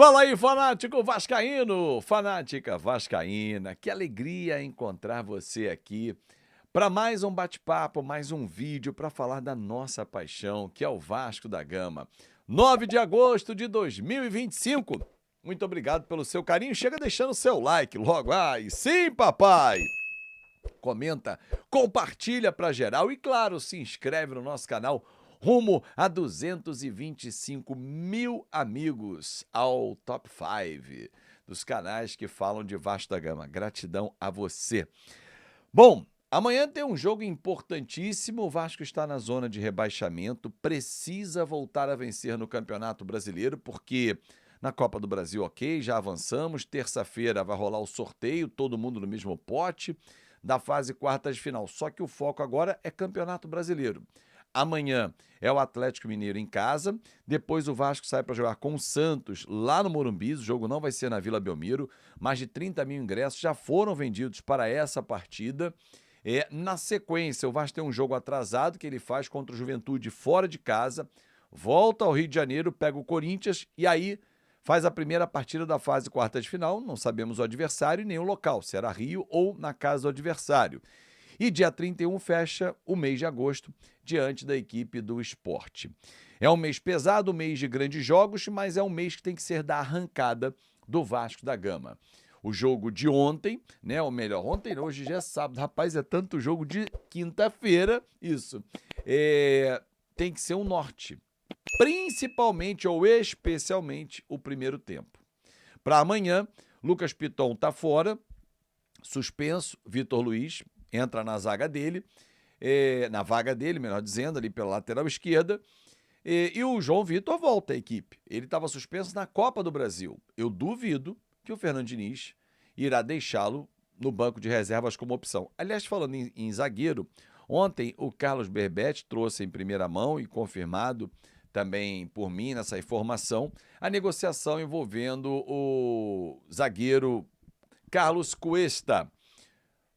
Fala aí, fanático vascaíno, fanática vascaína, que alegria encontrar você aqui para mais um bate-papo, mais um vídeo para falar da nossa paixão, que é o Vasco da Gama. 9 de agosto de 2025. Muito obrigado pelo seu carinho. Chega deixando o seu like logo. Ai, sim, papai! Comenta, compartilha para geral e, claro, se inscreve no nosso canal rumo a 225 mil amigos ao top 5 dos canais que falam de Vasco da Gama. Gratidão a você. Bom, amanhã tem um jogo importantíssimo. O Vasco está na zona de rebaixamento, precisa voltar a vencer no Campeonato Brasileiro, porque na Copa do Brasil, ok, já avançamos. Terça-feira vai rolar o sorteio, todo mundo no mesmo pote da fase quartas de final. Só que o foco agora é Campeonato Brasileiro. Amanhã é o Atlético Mineiro em casa, depois o Vasco sai para jogar com o Santos lá no Morumbi. O jogo não vai ser na Vila Belmiro, mais de 30 mil ingressos já foram vendidos para essa partida. Na sequência, o Vasco tem um jogo atrasado que ele faz contra o Juventude fora de casa, volta ao Rio de Janeiro, pega o Corinthians e aí faz a primeira partida da fase quarta de final. Não sabemos o adversário e nem o local, se era Rio ou na casa do adversário. E dia 31 fecha o mês de agosto diante da equipe do Sport. É um mês pesado, um mês de grandes jogos, mas é um mês que tem que ser da arrancada do Vasco da Gama. O jogo de ontem, né? Ou melhor, ontem, hoje já é sábado. Rapaz, é tanto jogo de quinta-feira, isso. Tem que ser um norte. Principalmente ou especialmente o primeiro tempo. Para amanhã, Lucas Piton tá fora, suspenso, Vitor Luiz entra na zaga dele, na vaga dele, melhor dizendo, ali pela lateral esquerda, e o João Vitor volta à equipe. Ele estava suspenso na Copa do Brasil. Eu duvido que o Fernando Diniz irá deixá-lo no banco de reservas como opção. Aliás, falando em zagueiro, ontem o Carlos Berbetti trouxe em primeira mão e confirmado também por mim nessa informação, a negociação envolvendo o zagueiro Carlos Cuesta,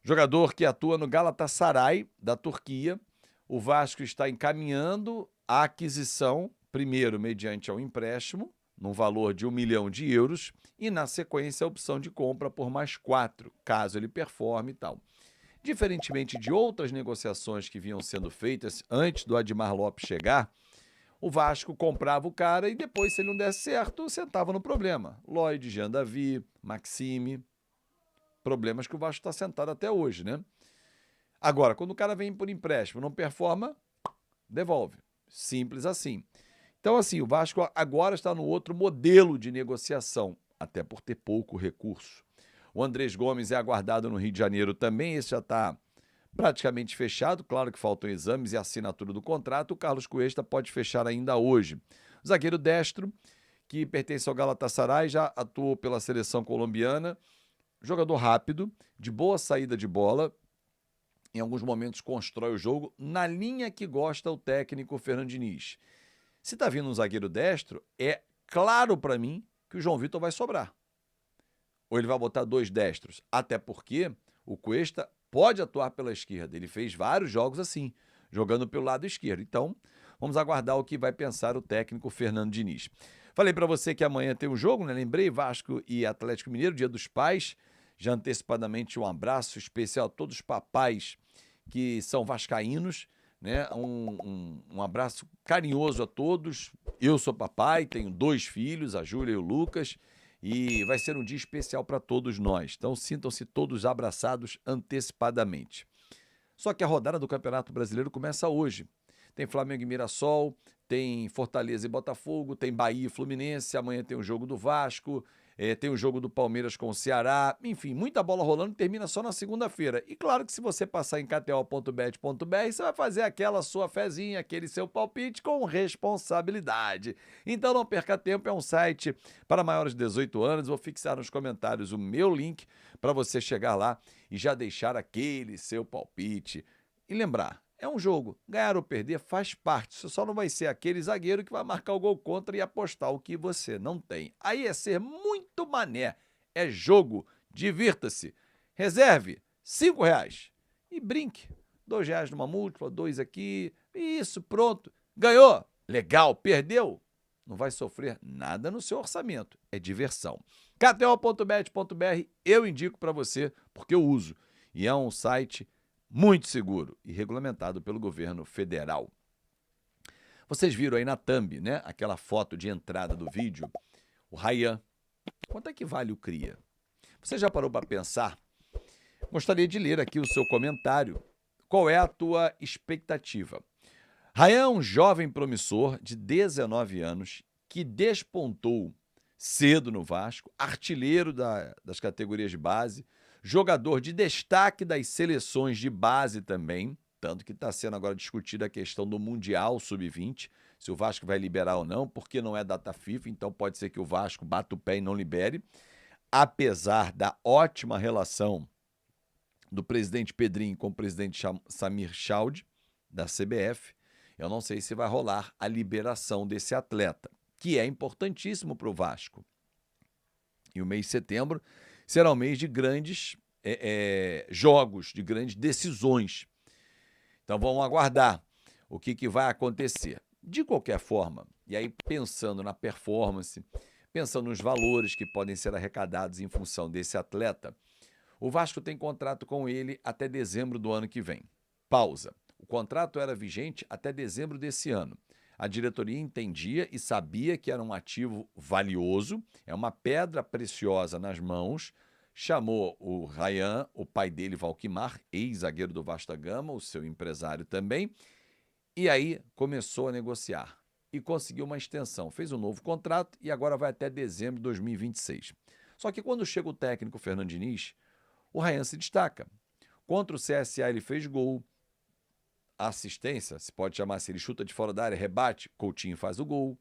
jogador que atua no Galatasaray, da Turquia. O Vasco está encaminhando a aquisição, primeiro mediante um empréstimo, num valor de 1 milhão de euros, e na sequência a opção de compra por mais 4, caso ele performe e tal. Diferentemente de outras negociações que vinham sendo feitas antes do Admar Lopes chegar, o Vasco comprava o cara e depois, se ele não desse certo, sentava no problema. Lloyd, Jean Davi, Maxime, problemas que o Vasco está sentado até hoje, né? Agora, quando o cara vem por empréstimo, não performa, devolve. Simples assim. Então, assim, o Vasco agora está no outro modelo de negociação, até por ter pouco recurso. O Andrés Gomes é aguardado no Rio de Janeiro também, esse já está praticamente fechado, claro que faltam exames e assinatura do contrato. O Carlos Cuesta pode fechar ainda hoje. O zagueiro destro, que pertence ao Galatasaray, já atuou pela seleção colombiana, jogador rápido, de boa saída de bola, em alguns momentos constrói o jogo, na linha que gosta o técnico Fernando Diniz. Se está vindo um zagueiro destro, é claro para mim que o João Vitor vai sobrar. Ou ele vai botar 2 destros, até porque o Cuesta pode atuar pela esquerda. Ele fez vários jogos assim, jogando pelo lado esquerdo. Então, vamos aguardar o que vai pensar o técnico Fernando Diniz. Falei para você que amanhã tem um jogo, né? Lembrei, Vasco e Atlético Mineiro, Dia dos Pais. Já antecipadamente um abraço especial a todos os papais que são vascaínos, né? Um abraço carinhoso a todos. Eu sou papai, tenho 2 filhos, a Júlia e o Lucas, e vai ser um dia especial para todos nós. Então sintam-se todos abraçados antecipadamente. Só que a rodada do Campeonato Brasileiro começa hoje. Tem Flamengo e Mirassol, tem Fortaleza e Botafogo, tem Bahia e Fluminense, amanhã tem o jogo do Vasco, tem o jogo do Palmeiras com o Ceará, enfim, muita bola rolando, termina só na segunda-feira. E claro que se você passar em kto.bet.br, você vai fazer aquela sua fezinha, aquele seu palpite com responsabilidade. Então não perca tempo, é um site para maiores de 18 anos, vou fixar nos comentários o meu link para você chegar lá e já deixar aquele seu palpite. E lembrar, é um jogo, ganhar ou perder faz parte, você só não vai ser aquele zagueiro que vai marcar o gol contra e apostar o que você não tem. Aí é ser muito mané, é jogo, divirta-se, reserve R$5 e brinque, R$2 numa múltipla, 2 aqui, isso, pronto, ganhou, legal, perdeu, não vai sofrer nada no seu orçamento. É diversão. KTO.bet.br eu indico para você porque eu uso. E é um site muito seguro e regulamentado pelo governo federal. Vocês viram aí na thumb, né? Aquela foto de entrada do vídeo. O Ryan. Quanto é que vale o cria? Você já parou para pensar? Gostaria de ler aqui o seu comentário. Qual é a tua expectativa? Ryan é um jovem promissor de 19 anos que despontou cedo no Vasco, artilheiro das categorias de base, jogador de destaque das seleções de base também, tanto que está sendo agora discutida a questão do Mundial Sub-20, se o Vasco vai liberar ou não, porque não é data FIFA, então pode ser que o Vasco bata o pé e não libere, apesar da ótima relação do presidente Pedrinho com o presidente Samir Chaud, da CBF, eu não sei se vai rolar a liberação desse atleta, que é importantíssimo para o Vasco. E o mês de setembro será um mês de grandes jogos, de grandes decisões. Então vamos aguardar o que vai acontecer. De qualquer forma, e aí pensando na performance, pensando nos valores que podem ser arrecadados em função desse atleta, o Vasco tem contrato com ele até dezembro do ano que vem. Pausa. O contrato era vigente até dezembro desse ano. A diretoria entendia e sabia que era um ativo valioso, é uma pedra preciosa nas mãos, chamou o Ryan, o pai dele, Valquimar, ex-zagueiro do Vasco da Gama, o seu empresário também, e aí começou a negociar e conseguiu uma extensão. Fez um novo contrato e agora vai até dezembro de 2026. Só que quando chega o técnico Fernando Diniz, o Ryan se destaca. Contra o CSA ele fez gol, assistência, se pode chamar assim, ele chuta de fora da área, rebate, Coutinho faz o gol.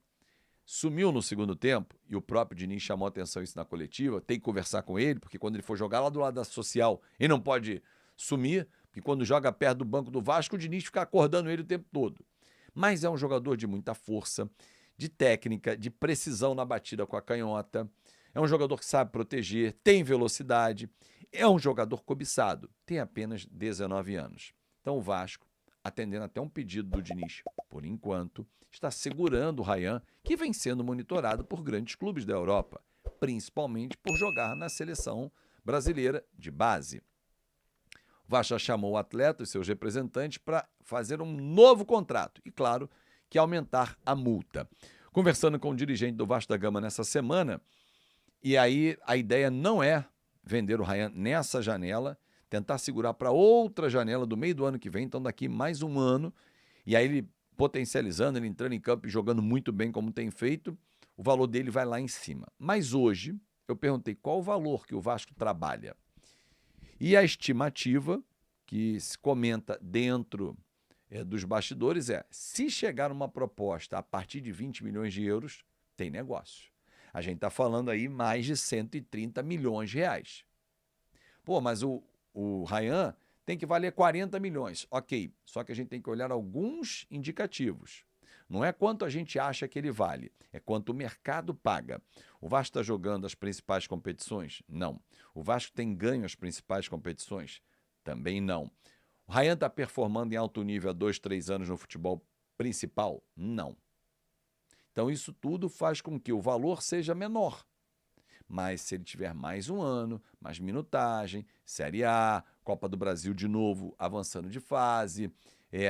Sumiu no segundo tempo, e o próprio Diniz chamou a atenção isso na coletiva, tem que conversar com ele, porque quando ele for jogar lá do lado da social, ele não pode sumir, porque quando joga perto do banco do Vasco, o Diniz fica acordando ele o tempo todo. Mas é um jogador de muita força, de técnica, de precisão na batida com a canhota, é um jogador que sabe proteger, tem velocidade, é um jogador cobiçado, tem apenas 19 anos. Então o Vasco, atendendo até um pedido do Diniz, por enquanto, está segurando o Ryan, que vem sendo monitorado por grandes clubes da Europa, principalmente por jogar na seleção brasileira de base. O Vasco chamou o atleta e seus representantes para fazer um novo contrato e, claro, que aumentar a multa. Conversando com o dirigente do Vasco da Gama nessa semana, e aí a ideia não é vender o Ryan nessa janela, tentar segurar para outra janela do meio do ano que vem, então daqui mais um ano, e aí ele potencializando, ele entrando em campo e jogando muito bem como tem feito, o valor dele vai lá em cima. Mas hoje, eu perguntei qual o valor que o Vasco trabalha. E a estimativa que se comenta dentro dos bastidores é, se chegar uma proposta a partir de 20 milhões de euros, tem negócio. A gente está falando aí mais de 130 milhões de reais. Pô, mas o Ryan tem que valer 40 milhões. Ok, só que a gente tem que olhar alguns indicativos. Não é quanto a gente acha que ele vale, é quanto o mercado paga. O Vasco está jogando as principais competições? Não. O Vasco tem ganho as principais competições? Também não. O Ryan está performando em alto nível há 2, 3 anos no futebol principal? Não. Então isso tudo faz com que o valor seja menor. Mas se ele tiver mais um ano, mais minutagem, Série A, Copa do Brasil de novo, avançando de fase,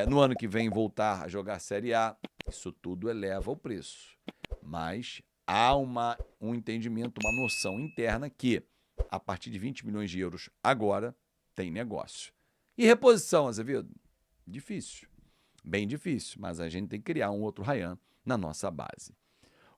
no ano que vem voltar a jogar Série A, isso tudo eleva o preço. Mas há um entendimento, uma noção interna que, a partir de 20 milhões de euros agora, tem negócio. E reposição, Azevedo? Difícil. Bem difícil, mas a gente tem que criar um outro Ryan na nossa base.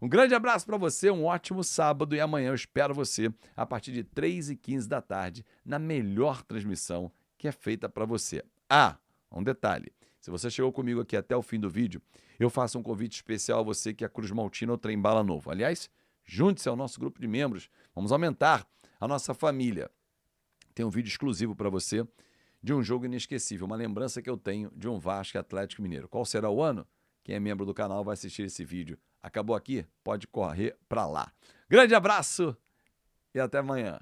Um grande abraço para você, um ótimo sábado e amanhã eu espero você a partir de 3h15 da tarde na melhor transmissão que é feita para você. Ah, um detalhe, se você chegou comigo aqui até o fim do vídeo, eu faço um convite especial a você que é Cruz Maltina ou Trem Bala Novo. Aliás, junte-se ao nosso grupo de membros, vamos aumentar a nossa família. Tem um vídeo exclusivo para você de um jogo inesquecível, uma lembrança que eu tenho de um Vasco Atlético Mineiro. Qual será o ano? Quem é membro do canal vai assistir esse vídeo. Acabou aqui? Pode correr para lá. Grande abraço e até amanhã.